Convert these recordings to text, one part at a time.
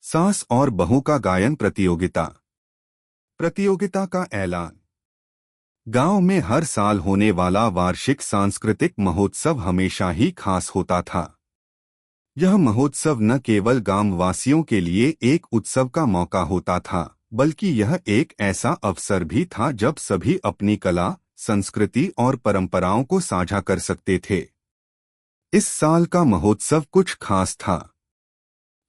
सास और बहू का गायन प्रतियोगिता। प्रतियोगिता का ऐलान। गांव में हर साल होने वाला वार्षिक सांस्कृतिक महोत्सव हमेशा ही खास होता था। यह महोत्सव न केवल गांववासियों के लिए एक उत्सव का मौका होता था, बल्कि यह एक ऐसा अवसर भी था जब सभी अपनी कला, संस्कृति और परंपराओं को साझा कर सकते थे। इस साल का महोत्सव कुछ खास था।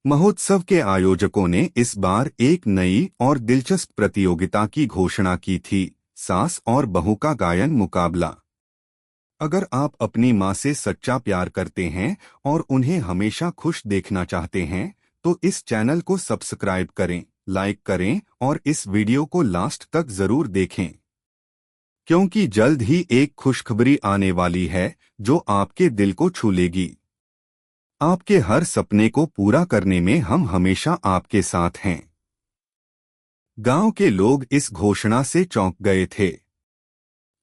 महोत्सव के आयोजकों ने इस बार एक नई और दिलचस्प प्रतियोगिता की घोषणा की थी, सास और बहू का गायन मुकाबला। अगर आप अपनी माँ से सच्चा प्यार करते हैं और उन्हें हमेशा खुश देखना चाहते हैं, तो इस चैनल को सब्सक्राइब करें, लाइक करें और इस वीडियो को लास्ट तक जरूर देखें, क्योंकि जल्द ही एक खुशखबरी आने वाली है जो आपके दिल को छू लेगी। आपके हर सपने को पूरा करने में हम हमेशा आपके साथ हैं। गांव के लोग इस घोषणा से चौंक गए थे।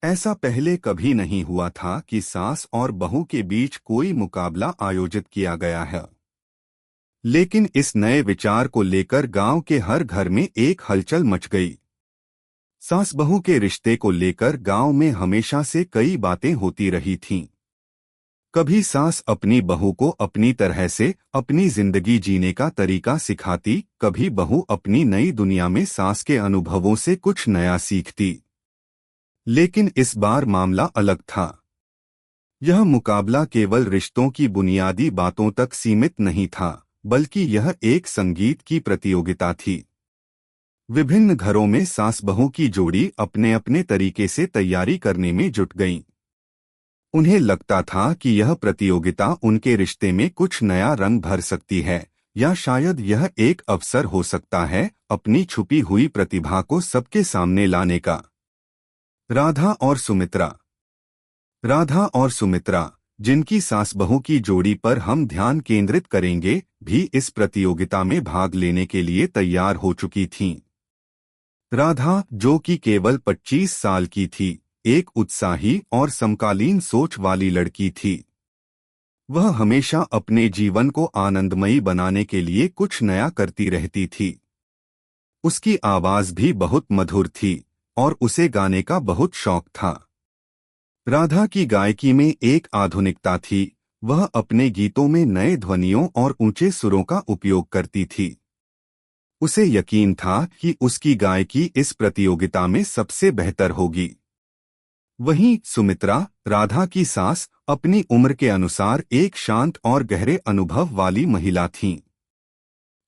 ऐसा पहले कभी नहीं हुआ था कि सास और बहू के बीच कोई मुकाबला आयोजित किया गया है। लेकिन इस नए विचार को लेकर गांव के हर घर में एक हलचल मच गई। सास बहू के रिश्ते को लेकर गांव में हमेशा से कई बातें होती रही थीं। कभी सास अपनी बहू को अपनी तरह से अपनी जिंदगी जीने का तरीका सिखाती, कभी बहू अपनी नई दुनिया में सास के अनुभवों से कुछ नया सीखती। लेकिन इस बार मामला अलग था। यह मुकाबला केवल रिश्तों की बुनियादी बातों तक सीमित नहीं था, बल्कि यह एक संगीत की प्रतियोगिता थी। विभिन्न घरों में सास बहू की जोड़ी अपने अपने तरीके से तैयारी करने में जुट गईं। उन्हें लगता था कि यह प्रतियोगिता उनके रिश्ते में कुछ नया रंग भर सकती है, या शायद यह एक अवसर हो सकता है अपनी छुपी हुई प्रतिभा को सबके सामने लाने का। राधा और सुमित्रा। राधा और सुमित्रा, जिनकी सास बहू की जोड़ी पर हम ध्यान केंद्रित करेंगे, भी इस प्रतियोगिता में भाग लेने के लिए तैयार हो चुकी थीं। राधा, जो कि केवल 25 साल की थी, एक उत्साही और समकालीन सोच वाली लड़की थी। वह हमेशा अपने जीवन को आनंदमयी बनाने के लिए कुछ नया करती रहती थी। उसकी आवाज भी बहुत मधुर थी और उसे गाने का बहुत शौक था। राधा की गायकी में एक आधुनिकता थी। वह अपने गीतों में नए ध्वनियों और ऊंचे सुरों का उपयोग करती थी। उसे यकीन था कि उसकी गायकी इस प्रतियोगिता में सबसे बेहतर होगी। वहीं सुमित्रा, राधा की सास, अपनी उम्र के अनुसार एक शांत और गहरे अनुभव वाली महिला थीं।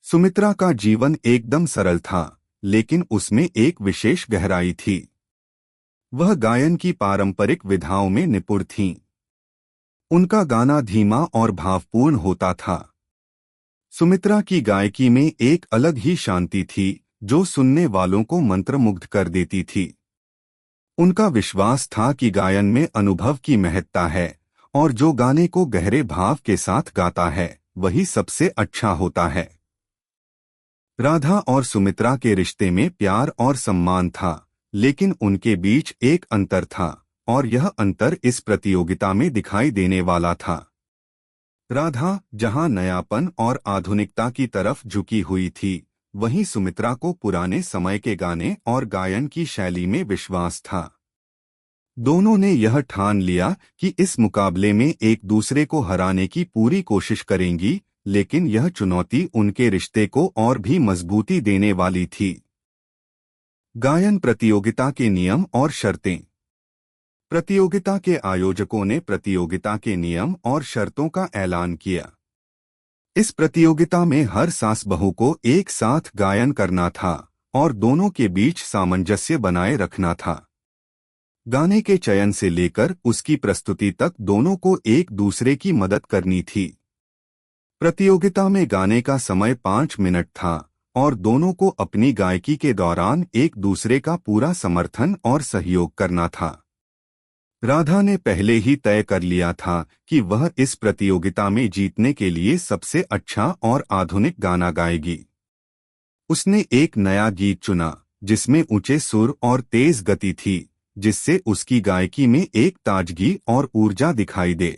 सुमित्रा का जीवन एकदम सरल था, लेकिन उसमें एक विशेष गहराई थी। वह गायन की पारंपरिक विधाओं में निपुण थीं। उनका गाना धीमा और भावपूर्ण होता था। सुमित्रा की गायकी में एक अलग ही शांति थी, जो सुनने वालों को मंत्रमुग्ध कर देती थी। उनका विश्वास था कि गायन में अनुभव की महत्ता है और जो गाने को गहरे भाव के साथ गाता है, वही सबसे अच्छा होता है। राधा और सुमित्रा के रिश्ते में प्यार और सम्मान था, लेकिन उनके बीच एक अंतर था, और यह अंतर इस प्रतियोगिता में दिखाई देने वाला था। राधा, जहां नयापन और आधुनिकता की तरफ झुकी हुई थी, वहीं सुमित्रा को पुराने समय के गाने और गायन की शैली में विश्वास था। दोनों ने यह ठान लिया कि इस मुकाबले में एक दूसरे को हराने की पूरी कोशिश करेंगी, लेकिन यह चुनौती उनके रिश्ते को और भी मजबूती देने वाली थी। गायन प्रतियोगिता के नियम और शर्तें। प्रतियोगिता के आयोजकों ने प्रतियोगिता के नियम और शर्तों का ऐलान किया। इस प्रतियोगिता में हर सास बहू को एक साथ गायन करना था और दोनों के बीच सामंजस्य बनाए रखना था। गाने के चयन से लेकर उसकी प्रस्तुति तक दोनों को एक दूसरे की मदद करनी थी। प्रतियोगिता में गाने का समय 5 मिनट था और दोनों को अपनी गायकी के दौरान एक दूसरे का पूरा समर्थन और सहयोग करना था। राधा ने पहले ही तय कर लिया था कि वह इस प्रतियोगिता में जीतने के लिए सबसे अच्छा और आधुनिक गाना गाएगी। उसने एक नया गीत चुना जिसमें ऊंचे सुर और तेज गति थी, जिससे उसकी गायकी में एक ताजगी और ऊर्जा दिखाई दे।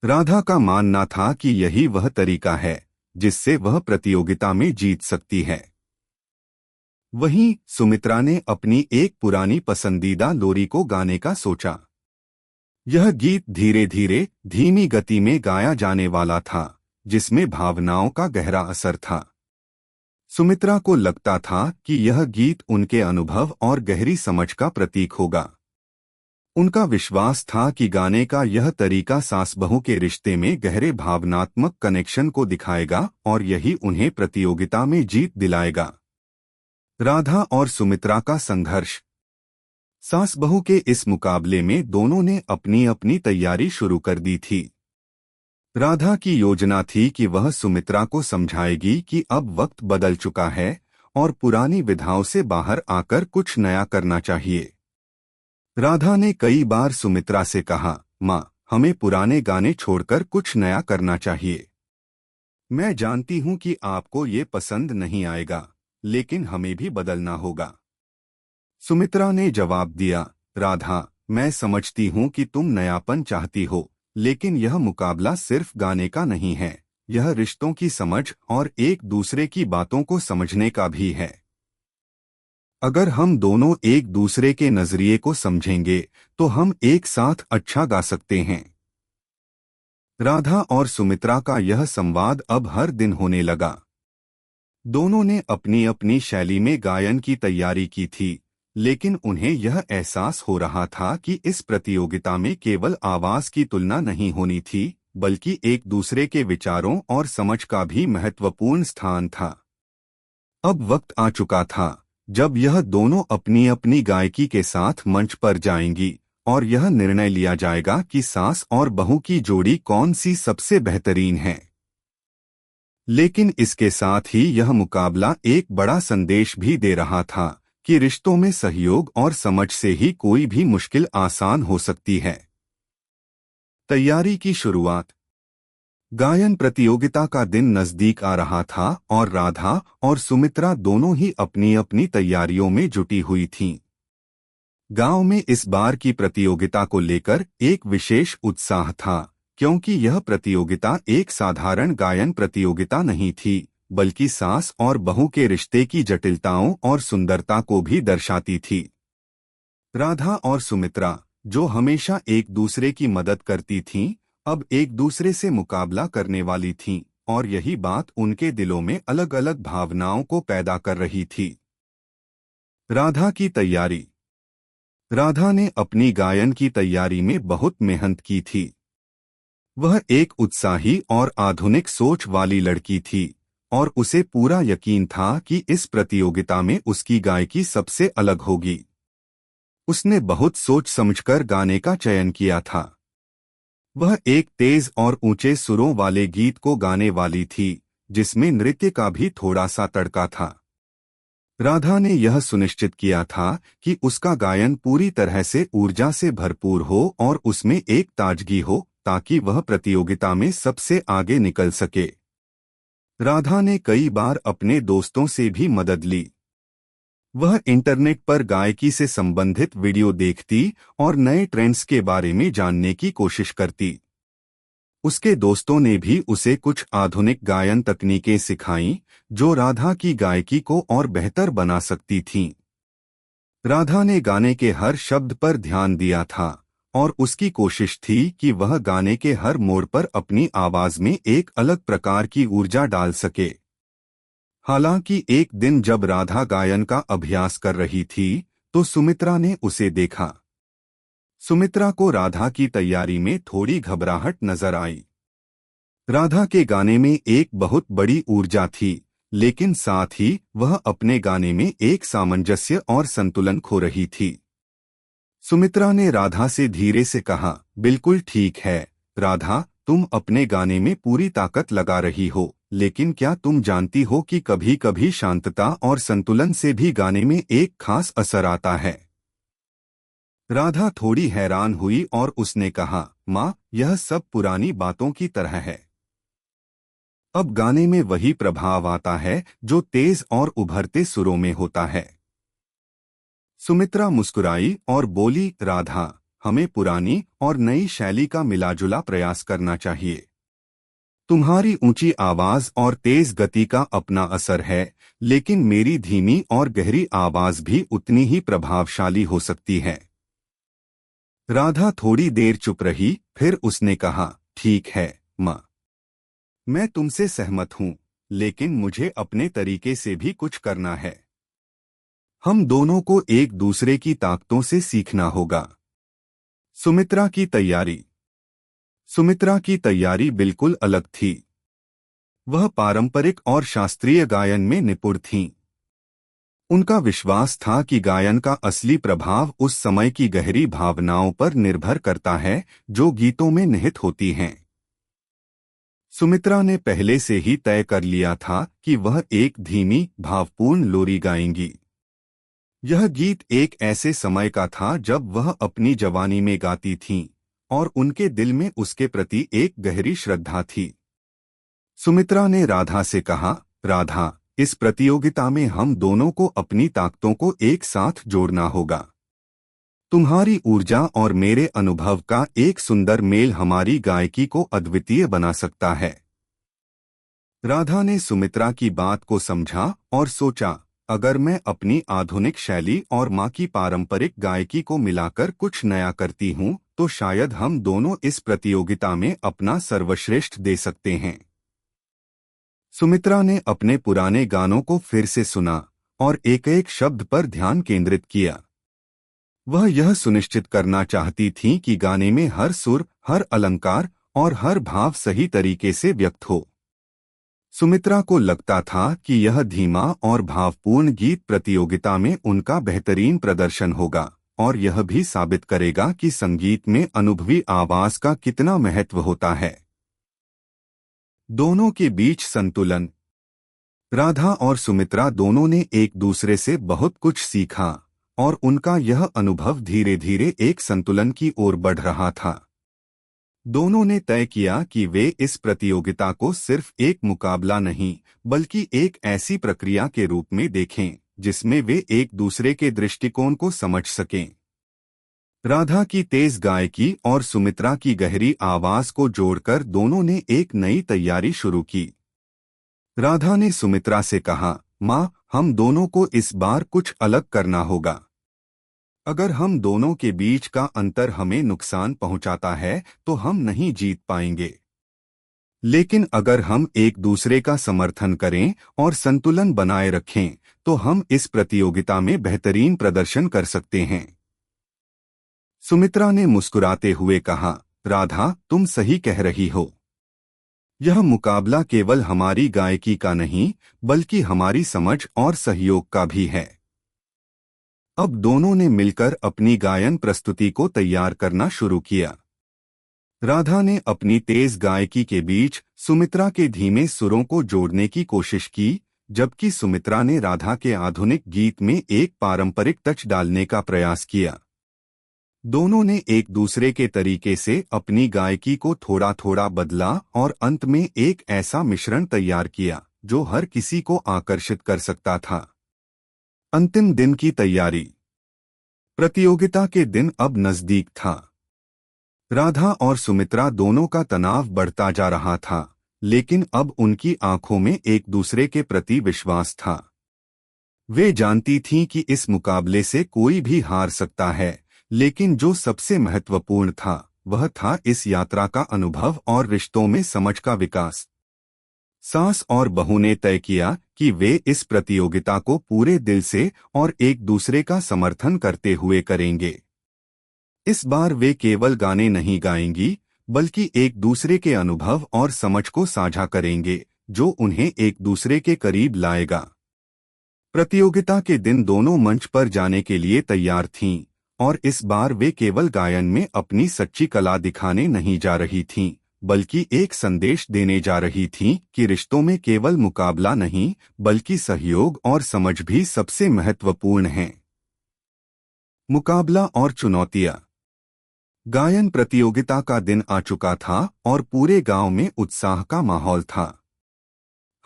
राधा का मानना था कि यही वह तरीका है जिससे वह प्रतियोगिता में जीत सकती है। वहीं सुमित्रा ने अपनी एक पुरानी पसंदीदा लोरी को गाने का सोचा। यह गीत धीरे धीरे धीमी गति में गाया जाने वाला था, जिसमें भावनाओं का गहरा असर था। सुमित्रा को लगता था कि यह गीत उनके अनुभव और गहरी समझ का प्रतीक होगा। उनका विश्वास था कि गाने का यह तरीका सास बहू के रिश्ते में गहरे भावनात्मक कनेक्शन को दिखाएगा और यही उन्हें प्रतियोगिता में जीत दिलाएगा। राधा और सुमित्रा का संघर्ष। सास बहू के इस मुकाबले में दोनों ने अपनी अपनी तैयारी शुरू कर दी थी। राधा की योजना थी कि वह सुमित्रा को समझाएगी कि अब वक्त बदल चुका है और पुरानी विधाओं से बाहर आकर कुछ नया करना चाहिए। राधा ने कई बार सुमित्रा से कहा, माँ, हमें पुराने गाने छोड़कर कुछ नया करना चाहिए। मैं जानती हूँ कि आपको ये पसंद नहीं आएगा, लेकिन हमें भी बदलना होगा। सुमित्रा ने जवाब दिया, राधा, मैं समझती हूँ कि तुम नयापन चाहती हो, लेकिन यह मुकाबला सिर्फ गाने का नहीं है, यह रिश्तों की समझ और एक दूसरे की बातों को समझने का भी है। अगर हम दोनों एक दूसरे के नजरिए को समझेंगे तो हम एक साथ अच्छा गा सकते हैं। राधा और सुमित्रा का यह संवाद अब हर दिन होने लगा। दोनों ने अपनी अपनी शैली में गायन की तैयारी की थी, लेकिन उन्हें यह एहसास हो रहा था कि इस प्रतियोगिता में केवल आवाज की तुलना नहीं होनी थी, बल्कि एक दूसरे के विचारों और समझ का भी महत्वपूर्ण स्थान था। अब वक्त आ चुका था जब यह दोनों अपनी अपनी गायकी के साथ मंच पर जाएंगी और यह निर्णय लिया जाएगा कि सास और बहू की जोड़ी कौन सी सबसे बेहतरीन है। लेकिन इसके साथ ही यह मुकाबला एक बड़ा संदेश भी दे रहा था कि रिश्तों में सहयोग और समझ से ही कोई भी मुश्किल आसान हो सकती है। तैयारी की शुरुआत। गायन प्रतियोगिता का दिन नजदीक आ रहा था और राधा और सुमित्रा दोनों ही अपनी अपनी तैयारियों में जुटी हुई थीं। गांव में इस बार की प्रतियोगिता को लेकर एक विशेष उत्साह था, क्योंकि यह प्रतियोगिता एक साधारण गायन प्रतियोगिता नहीं थी, बल्कि सास और बहू के रिश्ते की जटिलताओं और सुंदरता को भी दर्शाती थी। राधा और सुमित्रा, जो हमेशा एक दूसरे की मदद करती थीं, अब एक दूसरे से मुकाबला करने वाली थीं, और यही बात उनके दिलों में अलग अलग भावनाओं को पैदा कर रही थी। राधा की तैयारी। राधा ने अपनी गायन की तैयारी में बहुत मेहनत की थी। वह एक उत्साही और आधुनिक सोच वाली लड़की थी और उसे पूरा यकीन था कि इस प्रतियोगिता में उसकी गायकी सबसे अलग होगी। उसने बहुत सोच समझकर गाने का चयन किया था। वह एक तेज और ऊंचे सुरों वाले गीत को गाने वाली थी, जिसमें नृत्य का भी थोड़ा सा तड़का था। राधा ने यह सुनिश्चित किया था कि उसका गायन पूरी तरह से ऊर्जा से भरपूर हो और उसमें एक ताजगी हो, ताकि वह प्रतियोगिता में सबसे आगे निकल सके। राधा ने कई बार अपने दोस्तों से भी मदद ली। वह इंटरनेट पर गायकी से संबंधित वीडियो देखती और नए ट्रेंड्स के बारे में जानने की कोशिश करती। उसके दोस्तों ने भी उसे कुछ आधुनिक गायन तकनीकें सिखाईं, जो राधा की गायकी को और बेहतर बना सकती थीं। राधा ने गाने के हर शब्द पर ध्यान दिया था और उसकी कोशिश थी कि वह गाने के हर मोड़ पर अपनी आवाज में एक अलग प्रकार की ऊर्जा डाल सके। हालांकि एक दिन जब राधा गायन का अभ्यास कर रही थी, तो सुमित्रा ने उसे देखा। सुमित्रा को राधा की तैयारी में थोड़ी घबराहट नजर आई। राधा के गाने में एक बहुत बड़ी ऊर्जा थी, लेकिन साथ ही वह अपने गाने में एक सामंजस्य और संतुलन खो रही थी। सुमित्रा ने राधा से धीरे से कहा, बिल्कुल ठीक है राधा, तुम अपने गाने में पूरी ताकत लगा रही हो, लेकिन क्या तुम जानती हो कि कभी-कभी शांतता और संतुलन से भी गाने में एक खास असर आता है। राधा थोड़ी हैरान हुई और उसने कहा, माँ, यह सब पुरानी बातों की तरह है। अब गाने में वही प्रभाव आता है जो तेज और उभरते सुरों में होता है। सुमित्रा मुस्कुराई और बोली, राधा, हमें पुरानी और नई शैली का मिलाजुला प्रयास करना चाहिए। तुम्हारी ऊंची आवाज और तेज गति का अपना असर है, लेकिन मेरी धीमी और गहरी आवाज भी उतनी ही प्रभावशाली हो सकती है। राधा थोड़ी देर चुप रही, फिर उसने कहा, ठीक है माँ, मैं तुमसे सहमत हूँ, लेकिन मुझे अपने तरीके से भी कुछ करना है। हम दोनों को एक दूसरे की ताकतों से सीखना होगा। सुमित्रा की तैयारी। सुमित्रा की तैयारी बिल्कुल अलग थी। वह पारंपरिक और शास्त्रीय गायन में निपुण थीं। उनका विश्वास था कि गायन का असली प्रभाव उस समय की गहरी भावनाओं पर निर्भर करता है जो गीतों में निहित होती हैं। सुमित्रा ने पहले से ही तय कर लिया था कि वह एक धीमी, भावपूर्ण लोरी गाएंगी। यह गीत एक ऐसे समय का था जब वह अपनी जवानी में गाती थीं, और उनके दिल में उसके प्रति एक गहरी श्रद्धा थी। सुमित्रा ने राधा से कहा, राधा, इस प्रतियोगिता में हम दोनों को अपनी ताकतों को एक साथ जोड़ना होगा। तुम्हारी ऊर्जा और मेरे अनुभव का एक सुंदर मेल हमारी गायकी को अद्वितीय बना सकता है। राधा ने सुमित्रा की बात को समझा और सोचा, अगर मैं अपनी आधुनिक शैली और माँ की पारंपरिक गायकी को मिलाकर कुछ नया करती हूँ, तो शायद हम दोनों इस प्रतियोगिता में अपना सर्वश्रेष्ठ दे सकते हैं। सुमित्रा ने अपने पुराने गानों को फिर से सुना और एक एक शब्द पर ध्यान केंद्रित किया। वह यह सुनिश्चित करना चाहती थी कि गाने में हर सुर, हर अलंकार और हर भाव सही तरीके से व्यक्त हो। सुमित्रा को लगता था कि यह धीमा और भावपूर्ण गीत प्रतियोगिता में उनका बेहतरीन प्रदर्शन होगा, और यह भी साबित करेगा कि संगीत में अनुभवी आवाज का कितना महत्व होता है। दोनों के बीच संतुलन। राधा और सुमित्रा दोनों ने एक दूसरे से बहुत कुछ सीखा, और उनका यह अनुभव धीरे धीरे एक संतुलन की ओर बढ़ रहा था। दोनों ने तय किया कि वे इस प्रतियोगिता को सिर्फ एक मुकाबला नहीं, बल्कि एक ऐसी प्रक्रिया के रूप में देखें जिसमें वे एक दूसरे के दृष्टिकोण को समझ सकें। राधा की तेज गायकी और सुमित्रा की गहरी आवाज को जोड़कर दोनों ने एक नई तैयारी शुरू की। राधा ने सुमित्रा से कहा, माँ, हम दोनों को इस बार कुछ अलग करना होगा। अगर हम दोनों के बीच का अंतर हमें नुकसान पहुंचाता है तो हम नहीं जीत पाएंगे। लेकिन अगर हम एक दूसरे का समर्थन करें और संतुलन बनाए रखें, तो हम इस प्रतियोगिता में बेहतरीन प्रदर्शन कर सकते हैं। सुमित्रा ने मुस्कुराते हुए कहा, राधा, तुम सही कह रही हो। यह मुकाबला केवल हमारी गायकी का नहीं, बल्कि हमारी समझ और सहयोग का भी है। अब दोनों ने मिलकर अपनी गायन प्रस्तुति को तैयार करना शुरू किया। राधा ने अपनी तेज गायकी के बीच सुमित्रा के धीमे सुरों को जोड़ने की कोशिश की, जबकि सुमित्रा ने राधा के आधुनिक गीत में एक पारंपरिक टच डालने का प्रयास किया। दोनों ने एक दूसरे के तरीके से अपनी गायकी को थोड़ा थोड़ा बदला और अंत में एक ऐसा मिश्रण तैयार किया जो हर किसी को आकर्षित कर सकता था। अंतिम दिन की तैयारी। प्रतियोगिता के दिन अब नजदीक था। राधा और सुमित्रा दोनों का तनाव बढ़ता जा रहा था, लेकिन अब उनकी आंखों में एक दूसरे के प्रति विश्वास था। वे जानती थीं कि इस मुकाबले से कोई भी हार सकता है, लेकिन जो सबसे महत्वपूर्ण था वह था इस यात्रा का अनुभव और रिश्तों में समझ का विकास। सास और बहू ने तय किया कि वे इस प्रतियोगिता को पूरे दिल से और एक दूसरे का समर्थन करते हुए करेंगे। इस बार वे केवल गाने नहीं गाएंगी, बल्कि एक दूसरे के अनुभव और समझ को साझा करेंगे, जो उन्हें एक दूसरे के करीब लाएगा। प्रतियोगिता के दिन दोनों मंच पर जाने के लिए तैयार थीं, और इस बार वे केवल गायन में अपनी सच्ची कला दिखाने नहीं जा रही थीं, बल्कि एक संदेश देने जा रही थीं कि रिश्तों में केवल मुकाबला नहीं, बल्कि सहयोग और समझ भी सबसे महत्वपूर्ण हैं। मुकाबला और चुनौतियां। गायन प्रतियोगिता का दिन आ चुका था और पूरे गांव में उत्साह का माहौल था।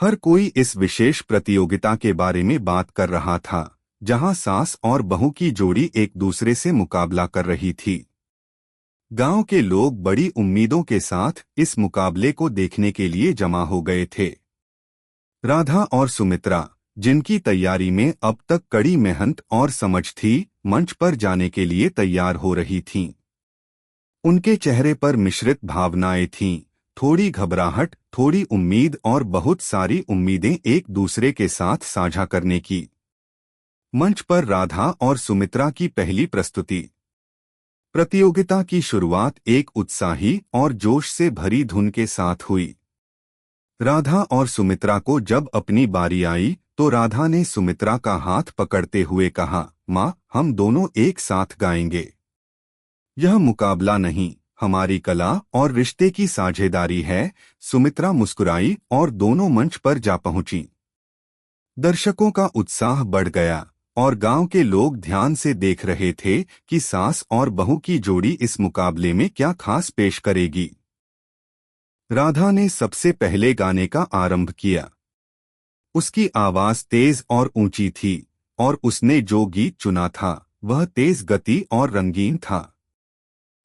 हर कोई इस विशेष प्रतियोगिता के बारे में बात कर रहा था, जहां सास और बहू की जोड़ी एक दूसरे से मुकाबला कर रही थी। गांव के लोग बड़ी उम्मीदों के साथ इस मुकाबले को देखने के लिए जमा हो गए थे। राधा और सुमित्रा, जिनकी तैयारी में अब तक कड़ी मेहनत और समझ थी, मंच पर जाने के लिए तैयार हो रही थीं। उनके चेहरे पर मिश्रित भावनाएं थीं, थोड़ी घबराहट, थोड़ी उम्मीद और बहुत सारी उम्मीदें एक दूसरे के साथ साझा करने की। मंच पर राधा और सुमित्रा की पहली प्रस्तुति। प्रतियोगिता की शुरुआत एक उत्साही और जोश से भरी धुन के साथ हुई। राधा और सुमित्रा को जब अपनी बारी आई तो राधा ने सुमित्रा का हाथ पकड़ते हुए कहा, माँ, हम दोनों एक साथ गाएंगे। यह मुकाबला नहीं, हमारी कला और रिश्ते की साझेदारी है। सुमित्रा मुस्कुराई और दोनों मंच पर जा पहुंची। दर्शकों का उत्साह बढ़ गया और गांव के लोग ध्यान से देख रहे थे कि सास और बहू की जोड़ी इस मुकाबले में क्या खास पेश करेगी। राधा ने सबसे पहले गाने का आरंभ किया। उसकी आवाज तेज और ऊंची थी और उसने जो गीत चुना था वह तेज गति और रंगीन था।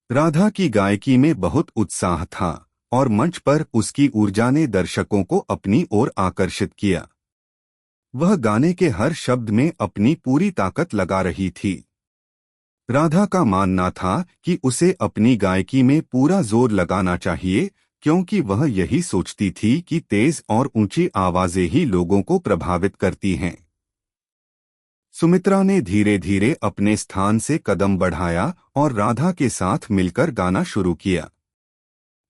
राधा की गायकी में बहुत उत्साह था और मंच पर उसकी ऊर्जा ने दर्शकों को अपनी ओर आकर्षित किया। वह गाने के हर शब्द में अपनी पूरी ताकत लगा रही थी। राधा का मानना था कि उसे अपनी गायकी में पूरा जोर लगाना चाहिए, क्योंकि वह यही सोचती थी कि तेज और ऊंची आवाजें ही लोगों को प्रभावित करती हैं। सुमित्रा ने धीरे धीरे अपने स्थान से कदम बढ़ाया और राधा के साथ मिलकर गाना शुरू किया।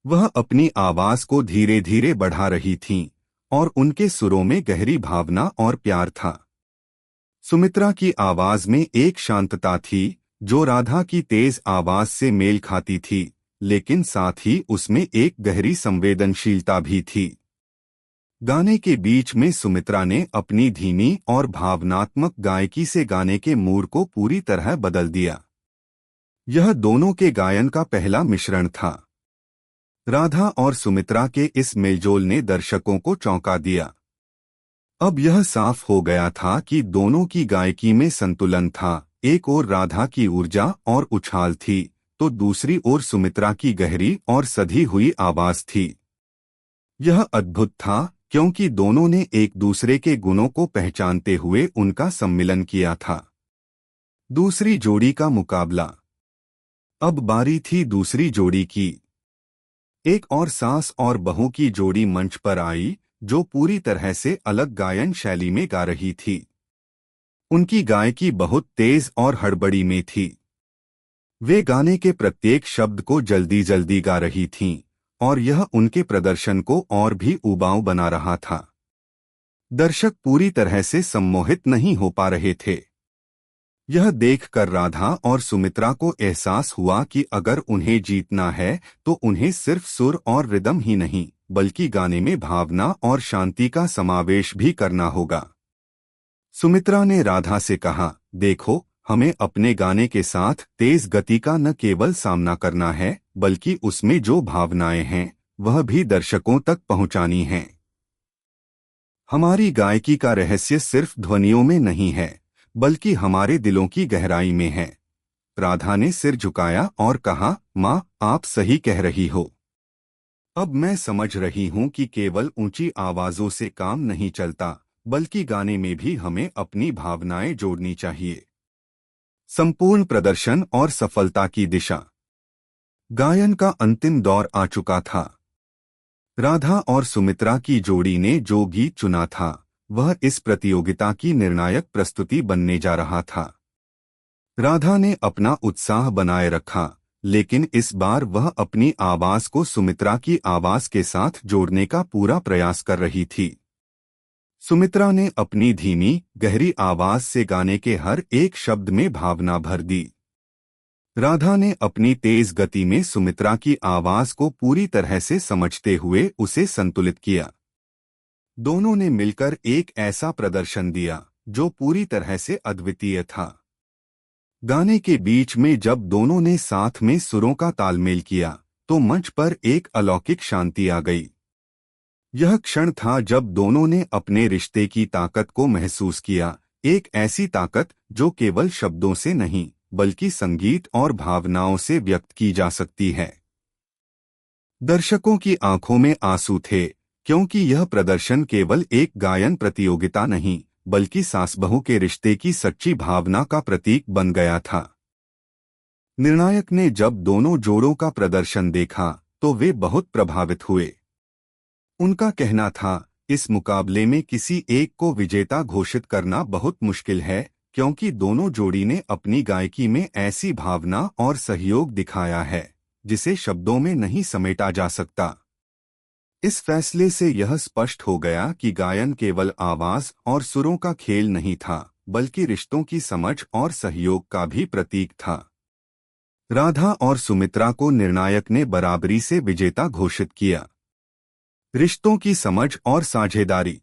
वह अपनी आवाज को धीरे धीरे बढ़ा रही थीं और उनके सुरों में गहरी भावना और प्यार था। सुमित्रा की आवाज में एक शांतता थी जो राधा की तेज आवाज से मेल खाती थी, लेकिन साथ ही उसमें एक गहरी संवेदनशीलता भी थी। गाने के बीच में सुमित्रा ने अपनी धीमी और भावनात्मक गायकी से गाने के मूड को पूरी तरह बदल दिया। यह दोनों के गायन का पहला मिश्रण था। राधा और सुमित्रा के इस मेलजोल ने दर्शकों को चौंका दिया। अब यह साफ हो गया था कि दोनों की गायकी में संतुलन था। एक ओर राधा की ऊर्जा और उछाल थी, तो दूसरी ओर सुमित्रा की गहरी और सधी हुई आवाज थी। यह अद्भुत था, क्योंकि दोनों ने एक दूसरे के गुणों को पहचानते हुए उनका सम्मिलन किया था। दूसरी जोड़ी का मुकाबला। अब बारी थी दूसरी जोड़ी की। एक और सास और बहू की जोड़ी मंच पर आई, जो पूरी तरह से अलग गायन शैली में गा रही थी। उनकी गायकी बहुत तेज और हड़बड़ी में थी। वे गाने के प्रत्येक शब्द को जल्दी जल्दी गा रही थीं, और यह उनके प्रदर्शन को और भी उबाऊ बना रहा था। दर्शक पूरी तरह से सम्मोहित नहीं हो पा रहे थे। यह देखकर राधा और सुमित्रा को एहसास हुआ कि अगर उन्हें जीतना है तो उन्हें सिर्फ सुर और रिदम ही नहीं, बल्कि गाने में भावना और शांति का समावेश भी करना होगा। सुमित्रा ने राधा से कहा, देखो, हमें अपने गाने के साथ तेज गति का न केवल सामना करना है, बल्कि उसमें जो भावनाएं हैं वह भी दर्शकों तक पहुंचानी हैं। हमारी गायकी का रहस्य सिर्फ ध्वनियों में नहीं है, बल्कि हमारे दिलों की गहराई में है। राधा ने सिर झुकाया और कहा, माँ, आप सही कह रही हो। अब मैं समझ रही हूँ कि केवल ऊंची आवाजों से काम नहीं चलता, बल्कि गाने में भी हमें अपनी भावनाएं जोड़नी चाहिए। संपूर्ण प्रदर्शन और सफलता की दिशा। गायन का अंतिम दौर आ चुका था। राधा और सुमित्रा की जोड़ी ने जो गीत चुना था वह इस प्रतियोगिता की निर्णायक प्रस्तुति बनने जा रहा था। राधा ने अपना उत्साह बनाए रखा, लेकिन इस बार वह अपनी आवाज को सुमित्रा की आवाज के साथ जोड़ने का पूरा प्रयास कर रही थी। सुमित्रा ने अपनी धीमी, गहरी आवाज से गाने के हर एक शब्द में भावना भर दी। राधा ने अपनी तेज गति में सुमित्रा की आवाज को पूरी तरह से समझते हुए उसे संतुलित किया। दोनों ने मिलकर एक ऐसा प्रदर्शन दिया जो पूरी तरह से अद्वितीय था। गाने के बीच में जब दोनों ने साथ में सुरों का तालमेल किया तो मंच पर एक अलौकिक शांति आ गई। यह क्षण था जब दोनों ने अपने रिश्ते की ताकत को महसूस किया, एक ऐसी ताकत जो केवल शब्दों से नहीं बल्कि संगीत और भावनाओं से व्यक्त की जा सकती है। दर्शकों की आंखों में आंसू थे, क्योंकि यह प्रदर्शन केवल एक गायन प्रतियोगिता नहीं, बल्कि सास बहू के रिश्ते की सच्ची भावना का प्रतीक बन गया था। निर्णायक ने जब दोनों जोड़ों का प्रदर्शन देखा तो वे बहुत प्रभावित हुए। उनका कहना था, इस मुकाबले में किसी एक को विजेता घोषित करना बहुत मुश्किल है, क्योंकि दोनों जोड़ी ने अपनी गायकी में ऐसी भावना और सहयोग दिखाया है जिसे शब्दों में नहीं समेटा जा सकता। इस फैसले से यह स्पष्ट हो गया कि गायन केवल आवाज और सुरों का खेल नहीं था, बल्कि रिश्तों की समझ और सहयोग का भी प्रतीक था। राधा और सुमित्रा को निर्णायक ने बराबरी से विजेता घोषित किया। रिश्तों की समझ और साझेदारी।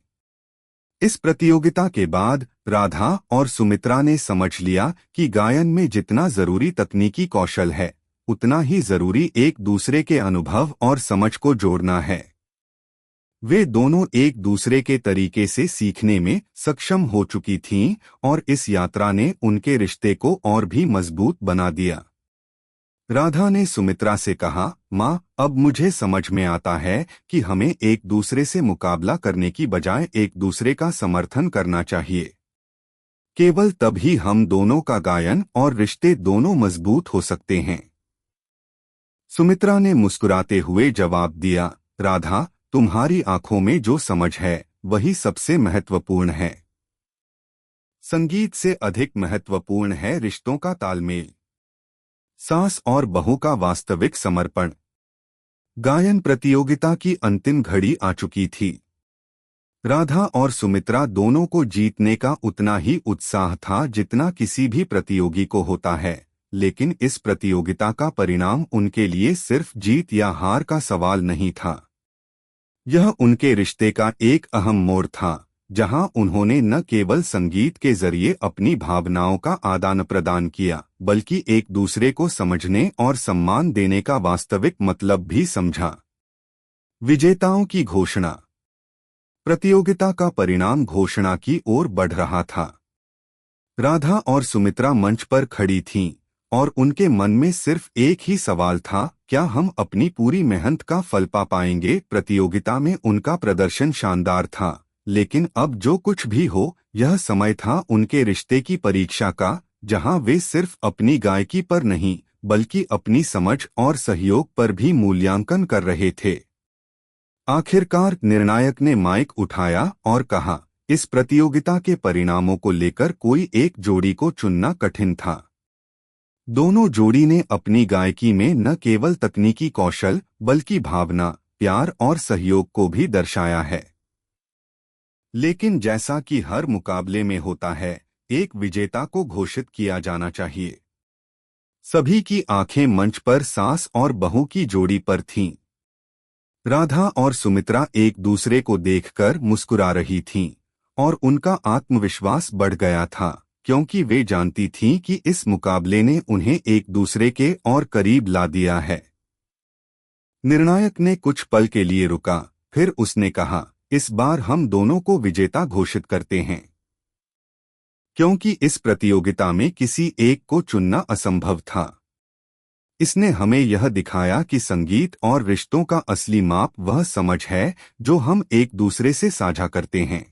इस प्रतियोगिता के बाद राधा और सुमित्रा ने समझ लिया कि गायन में जितना जरूरी तकनीकी कौशल है, उतना ही जरूरी एक दूसरे के अनुभव और समझ को जोड़ना है। वे दोनों एक दूसरे के तरीके से सीखने में सक्षम हो चुकी थीं और इस यात्रा ने उनके रिश्ते को और भी मजबूत बना दिया। राधा ने सुमित्रा से कहा, माँ, अब मुझे समझ में आता है कि हमें एक दूसरे से मुकाबला करने की बजाय एक दूसरे का समर्थन करना चाहिए। केवल तभी हम दोनों का गायन और रिश्ते दोनों मजबूत हो सकते हैं। सुमित्रा ने मुस्कुराते हुए जवाब दिया, राधा, तुम्हारी आंखों में जो समझ है वही सबसे महत्वपूर्ण है। संगीत से अधिक महत्वपूर्ण है रिश्तों का तालमेल। सास और बहू का वास्तविक समर्पण। गायन प्रतियोगिता की अंतिम घड़ी आ चुकी थी। राधा और सुमित्रा दोनों को जीतने का उतना ही उत्साह था जितना किसी भी प्रतियोगी को होता है, लेकिन इस प्रतियोगिता का परिणाम उनके लिए सिर्फ जीत या हार का सवाल नहीं था। यह उनके रिश्ते का एक अहम मोड़ था, जहां उन्होंने न केवल संगीत के जरिए अपनी भावनाओं का आदान प्रदान किया, बल्कि एक दूसरे को समझने और सम्मान देने का वास्तविक मतलब भी समझा। विजेताओं की घोषणा। प्रतियोगिता का परिणाम घोषणा की ओर बढ़ रहा था। राधा और सुमित्रा मंच पर खड़ी थीं और उनके मन में सिर्फ एक ही सवाल था, क्या हम अपनी पूरी मेहनत का फल पा पाएंगे। प्रतियोगिता में उनका प्रदर्शन शानदार था, लेकिन अब जो कुछ भी हो, यह समय था उनके रिश्ते की परीक्षा का, जहां वे सिर्फ अपनी गायकी पर नहीं, बल्कि अपनी समझ और सहयोग पर भी मूल्यांकन कर रहे थे। आखिरकार निर्णायक ने माइक उठाया और कहा, इस प्रतियोगिता के परिणामों को लेकर कोई एक जोड़ी को चुनना कठिन था। दोनों जोड़ी ने अपनी गायकी में न केवल तकनीकी कौशल, बल्कि भावना, प्यार और सहयोग को भी दर्शाया है। लेकिन जैसा कि हर मुकाबले में होता है, एक विजेता को घोषित किया जाना चाहिए। सभी की आंखें मंच पर सास और बहू की जोड़ी पर थीं। राधा और सुमित्रा एक दूसरे को देखकर मुस्कुरा रही थीं, और उनका आत्मविश्वास बढ़ गया था, क्योंकि वे जानती थीं कि इस मुकाबले ने उन्हें एक दूसरे के और करीब ला दिया है। निर्णायक ने कुछ पल के लिए रुका, फिर उसने कहा, इस बार हम दोनों को विजेता घोषित करते हैं, क्योंकि इस प्रतियोगिता में किसी एक को चुनना असंभव था। इसने हमें यह दिखाया कि संगीत और रिश्तों का असली माप वह समझ है जो हम एक दूसरे से साझा करते हैं।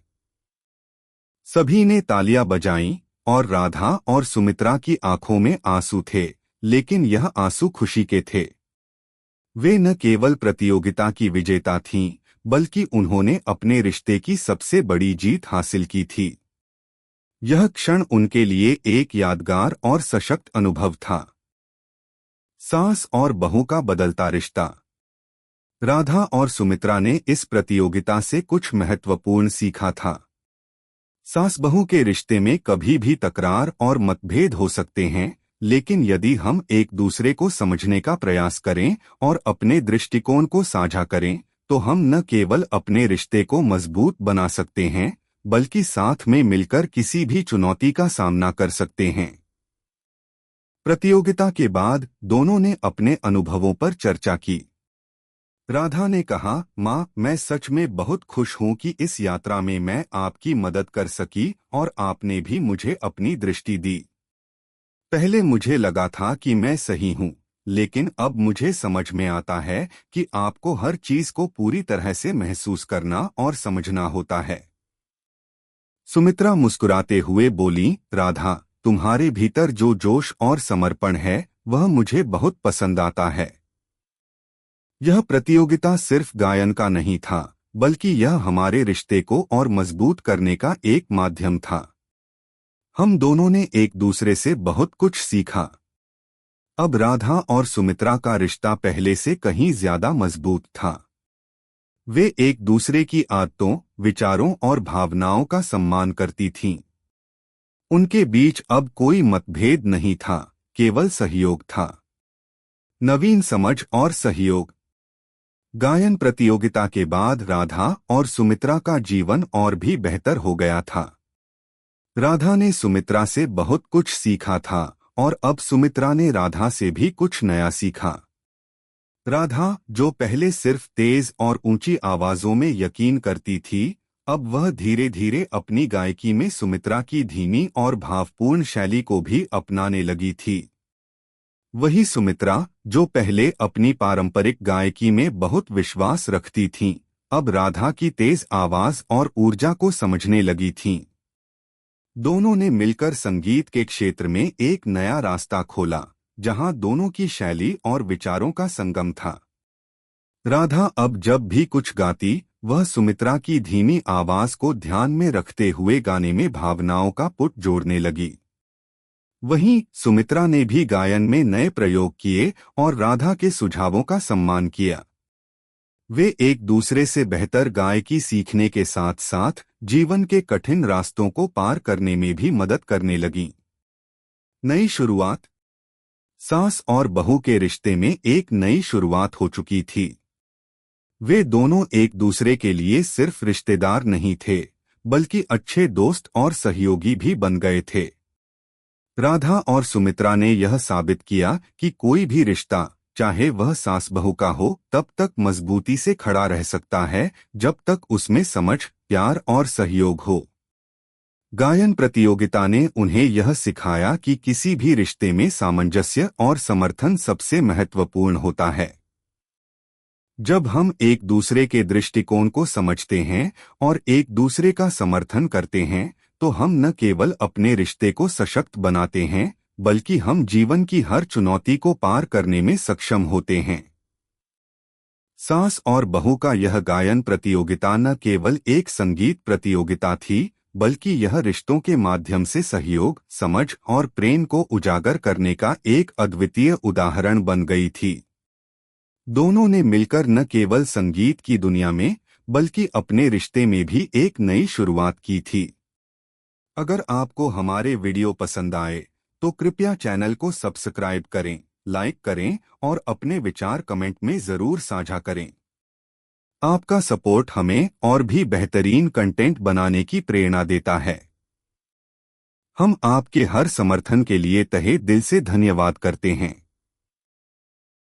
सभी ने तालियां बजाईं और राधा और सुमित्रा की आंखों में आंसू थे, लेकिन यह आंसू खुशी के थे। वे न केवल प्रतियोगिता की विजेता थीं, बल्कि उन्होंने अपने रिश्ते की सबसे बड़ी जीत हासिल की थी। यह क्षण उनके लिए एक यादगार और सशक्त अनुभव था। सास और बहू का बदलता रिश्ता। राधा और सुमित्रा ने इस प्रतियोगिता से कुछ महत्वपूर्ण सीखा था। सास बहू के रिश्ते में कभी भी तकरार और मतभेद हो सकते हैं, लेकिन यदि हम एक दूसरे को समझने का प्रयास करें और अपने दृष्टिकोण को साझा करें, तो हम न केवल अपने रिश्ते को मजबूत बना सकते हैं, बल्कि साथ में मिलकर किसी भी चुनौती का सामना कर सकते हैं। प्रतियोगिता के बाद दोनों ने अपने अनुभवों पर चर्चा की। राधा ने कहा, माँ, मैं सच में बहुत खुश हूँ कि इस यात्रा में मैं आपकी मदद कर सकी और आपने भी मुझे अपनी दृष्टि दी। पहले मुझे लगा था कि मैं सही हूँ, लेकिन अब मुझे समझ में आता है कि आपको हर चीज को पूरी तरह से महसूस करना और समझना होता है। सुमित्रा मुस्कुराते हुए बोली, राधा, तुम्हारे भीतर जो जोश और समर्पण है वह मुझे बहुत पसंद आता है। यह प्रतियोगिता सिर्फ गायन का नहीं था, बल्कि यह हमारे रिश्ते को और मजबूत करने का एक माध्यम था। हम दोनों ने एक दूसरे से बहुत कुछ सीखा। अब राधा और सुमित्रा का रिश्ता पहले से कहीं ज्यादा मजबूत था। वे एक दूसरे की आदतों, विचारों और भावनाओं का सम्मान करती थीं। उनके बीच अब कोई मतभेद नहीं था, केवल सहयोग था। नवीन समझ और सहयोग। गायन प्रतियोगिता के बाद राधा और सुमित्रा का जीवन और भी बेहतर हो गया था। राधा ने सुमित्रा से बहुत कुछ सीखा था और अब सुमित्रा ने राधा से भी कुछ नया सीखा। राधा, जो पहले सिर्फ तेज और ऊंची आवाजों में यकीन करती थी, अब वह धीरे धीरे अपनी गायकी में सुमित्रा की धीमी और भावपूर्ण शैली को भी अपनाने लगी थी। वही सुमित्रा, जो पहले अपनी पारंपरिक गायकी में बहुत विश्वास रखती थीं, अब राधा की तेज आवाज और ऊर्जा को समझने लगी थीं। दोनों ने मिलकर संगीत के क्षेत्र में एक नया रास्ता खोला, जहां दोनों की शैली और विचारों का संगम था। राधा अब जब भी कुछ गाती, वह सुमित्रा की धीमी आवाज को ध्यान में रखते हुए गाने में भावनाओं का पुट जोड़ने लगी। वहीं सुमित्रा ने भी गायन में नए प्रयोग किए और राधा के सुझावों का सम्मान किया। वे एक दूसरे से बेहतर गायकी सीखने के साथ साथ जीवन के कठिन रास्तों को पार करने में भी मदद करने लगीं। नई शुरुआत। सास और बहू के रिश्ते में एक नई शुरुआत हो चुकी थी। वे दोनों एक दूसरे के लिए सिर्फ रिश्तेदार नहीं थे, बल्कि अच्छे दोस्त और सहयोगी भी बन गए थे। राधा और सुमित्रा ने यह साबित किया कि कोई भी रिश्ता, चाहे वह सास बहू का हो, तब तक मजबूती से खड़ा रह सकता है जब तक उसमें समझ, प्यार और सहयोग हो। गायन प्रतियोगिता ने उन्हें यह सिखाया कि किसी भी रिश्ते में सामंजस्य और समर्थन सबसे महत्वपूर्ण होता है। जब हम एक दूसरे के दृष्टिकोण को समझते हैं और एक दूसरे का समर्थन करते हैं, तो हम न केवल अपने रिश्ते को सशक्त बनाते हैं, बल्कि हम जीवन की हर चुनौती को पार करने में सक्षम होते हैं। सास और बहू का यह गायन प्रतियोगिता न केवल एक संगीत प्रतियोगिता थी, बल्कि यह रिश्तों के माध्यम से सहयोग, समझ और प्रेम को उजागर करने का एक अद्वितीय उदाहरण बन गई थी। दोनों ने मिलकर न केवल संगीत की दुनिया में, बल्कि अपने रिश्ते में भी एक नई शुरुआत की थी। अगर आपको हमारे वीडियो पसंद आए, तो कृपया चैनल को सब्सक्राइब करें, लाइक करें और अपने विचार कमेंट में जरूर साझा करें। आपका सपोर्ट हमें और भी बेहतरीन कंटेंट बनाने की प्रेरणा देता है। हम आपके हर समर्थन के लिए तहे दिल से धन्यवाद करते हैं।